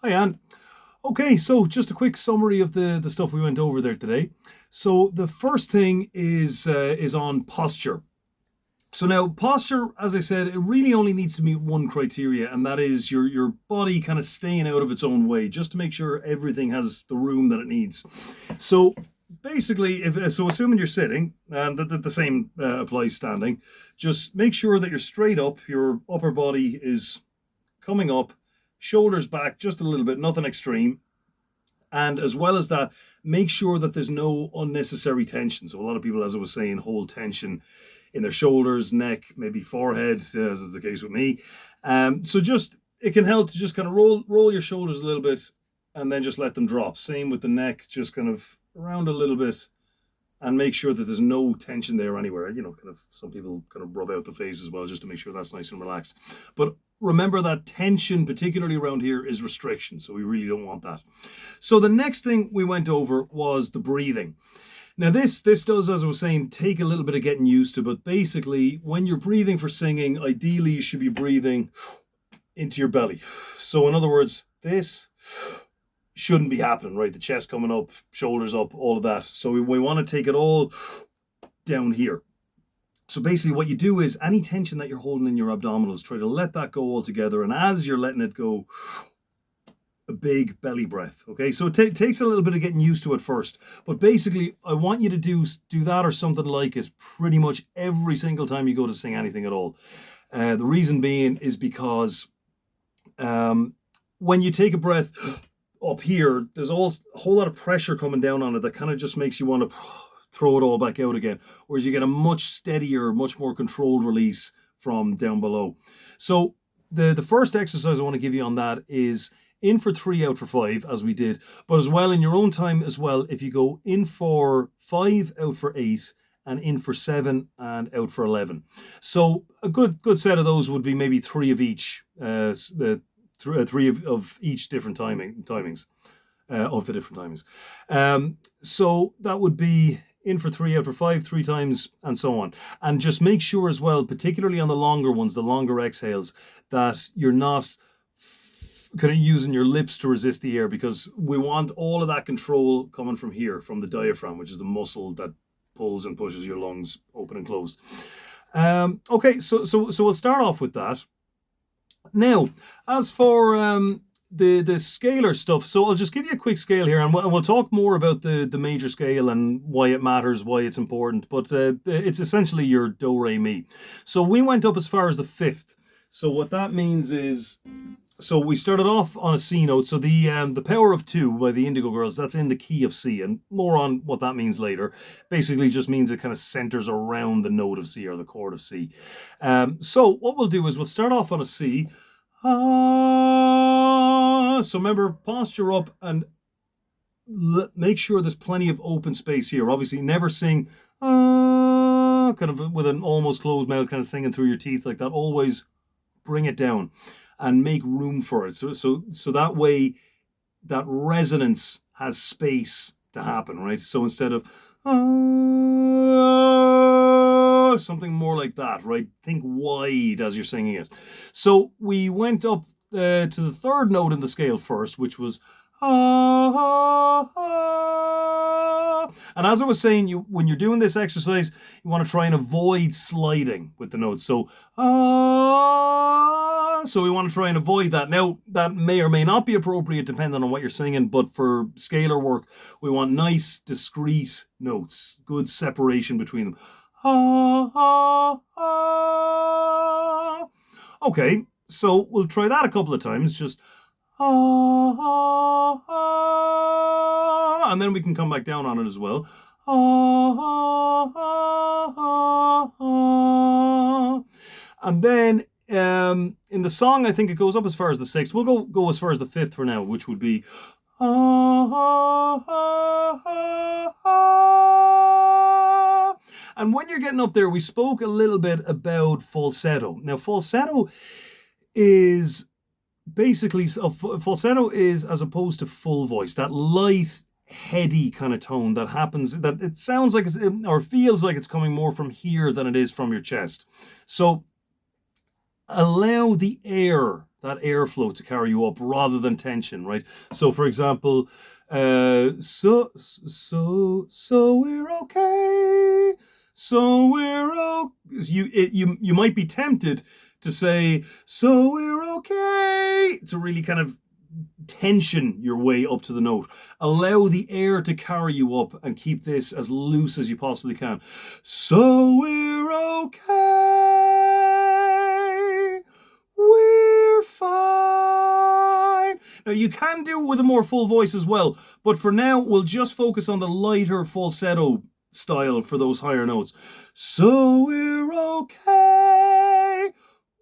Hi, Anne. Okay, so just a quick summary of the stuff we went over there today. So the first thing is on posture. So now posture, as I said, it really only needs to meet one criteria, and that is your body kind of staying out of its own way, just to make sure everything has the room that it needs. So basically, if so, assuming you're sitting, and the same applies standing, just make sure that you're straight up. Your upper body is coming up, shoulders back just a little bit, nothing extreme. And as well as that, make sure that there's no unnecessary tension. So a lot of people, as I was saying, hold tension in their shoulders, neck, maybe forehead, as is the case with me. So just it can help to just kind of roll your shoulders a little bit, and then just let them drop. Same with the neck, just kind of around a little bit, and make sure that there's no tension there anywhere. Kind of some people kind of rub out the face as well, just to make sure that's nice and relaxed. But remember that tension, particularly around here, is restriction. So we really don't want that. So the next thing we went over was the breathing. Now this does, as I was saying, take a little bit of getting used to, but basically when you're breathing for singing, ideally you should be breathing into your belly. So in other words, this shouldn't be happening, right? The chest coming up, shoulders up, all of that. So we want to take it all down here. So basically what you do is any tension that you're holding in your abdominals, try to let that go altogether. And as you're letting it go, a big belly breath. Okay, so it takes a little bit of getting used to it first, but basically I want you to do that or something like it pretty much every single time you go to sing anything at all. The reason being is because when you take a breath up here, there's a whole lot of pressure coming down on it that kind of just makes you want to throw it all back out again, whereas you get a much steadier, much more controlled release from down below. So the first exercise I want to give you on that is in for 3, out for 5, as we did, but as well in your own time as well, if you go in for 5, out for 8, and in for 7 and out for 11. So a good set of those would be maybe 3 of each, three of each different timings of the different timings. So that would be in for 3, out for 5, 3 times, and so on. And just make sure as well, particularly on the longer ones, the longer exhales, that you're not kind of using your lips to resist the air, because we want all of that control coming from here, from the diaphragm, which is the muscle that pulls and pushes your lungs open and closed. Okay, so we'll start off with that. Now, as for the scalar stuff, so I'll just give you a quick scale here, and we'll talk more about the major scale and why it matters, why it's important. But it's essentially your do re mi. So we went up as far as the fifth. So what that means is, so we started off on a C note. So the Power of Two by the Indigo Girls, that's in the key of C, and more on what that means later. Basically, just means it kind of centers around the note of C, or the chord of C. So what we'll do is we'll start off on a C. So remember, posture up and make sure there's plenty of open space here. Obviously, never sing kind of with an almost closed mouth, kind of singing through your teeth like that. Always bring it down and make room for it. So that way, that resonance has space to happen, right? So instead of something more like that, right? Think wide as you're singing it. So we went up to the third note in the scale first, which was and as I was saying, when you're doing this exercise, you want to try and avoid sliding with the notes. So so we want to try and avoid that. Now, that may or may not be appropriate depending on what you're singing, but for scalar work, we want nice, discrete notes, good separation between them. Okay, so we'll try that a couple of times, just and then we can come back down on it as well. And then in the song, I think it goes up as far as the sixth. We'll go as far as the fifth for now, which would be and when you're getting up there, we spoke a little bit about falsetto. Now, falsetto is basically, falsetto is as opposed to full voice, that light, heady kind of tone that happens, that it sounds like or feels like it's coming more from here than it is from your chest. So allow the air that airflow to carry you up rather than tension, right? So, for example, so we're okay. So we're okay. You might be tempted to say, so we're okay, to really kind of tension your way up to the note. Allow the air to carry you up and keep this as loose as you possibly can. So we're okay. We're fine. Now you can do it with a more full voice as well, but for now we'll just focus on the lighter falsetto style for those higher notes. So we're okay.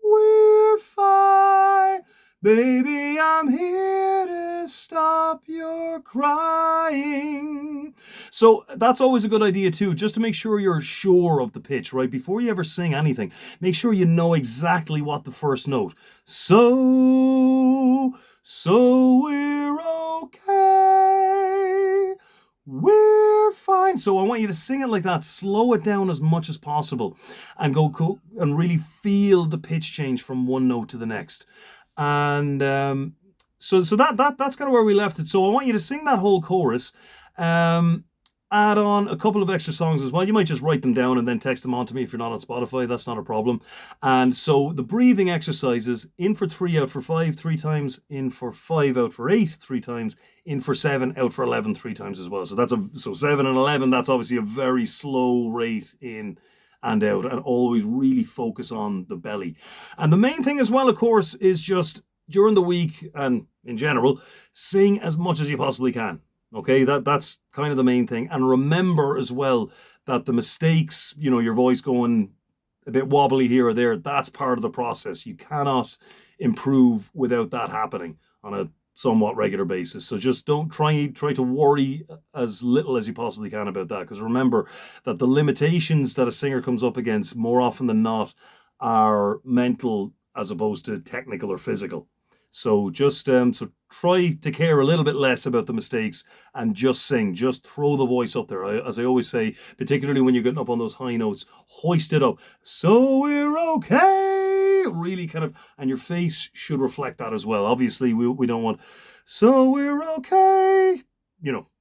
We're fine. Baby, I'm here to stop your crying. So that's always a good idea too, just to make sure you're sure of the pitch, right? Before you ever sing anything, make sure you know exactly what the first note. So we're okay. We're fine. So I want you to sing it like that. Slow it down as much as possible and go and really feel the pitch change from one note to the next. And so that's kind of where we left it. So I want you to sing that whole chorus. Add on a couple of extra songs as well. You might just write them down and then text them on to me if you're not on Spotify. That's not a problem. And so the breathing exercises: in for 3, out for 5 3 times, in for 5, out for 8 3 times, in for 7, out for 11 3 times as well. So so 7 and 11. That's obviously a very slow rate in and out, and always really focus on the belly. And the main thing as well, of course, is just during the week and in general, sing as much as you possibly can. Okay, that's kind of the main thing. And remember as well that the mistakes, your voice going a bit wobbly here or there, that's part of the process. You cannot improve without that happening on a somewhat regular basis. So just don't try to worry as little as you possibly can about that, because remember that the limitations that a singer comes up against more often than not are mental as opposed to technical or physical. So just so try to care a little bit less about the mistakes and just sing. Just throw the voice up there. As I always say, particularly when you're getting up on those high notes, hoist it up. So we're okay. Really kind of, and your face should reflect that as well. Obviously, we don't want, so we're okay.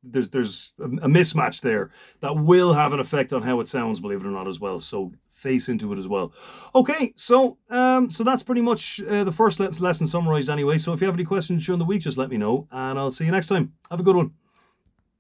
There's a mismatch there that will have an effect on how it sounds, believe it or not, as well. So face into it as well. Okay, so that's pretty much the first lesson summarized anyway. So if you have any questions during the week, just let me know, and I'll see you next time. Have a good one.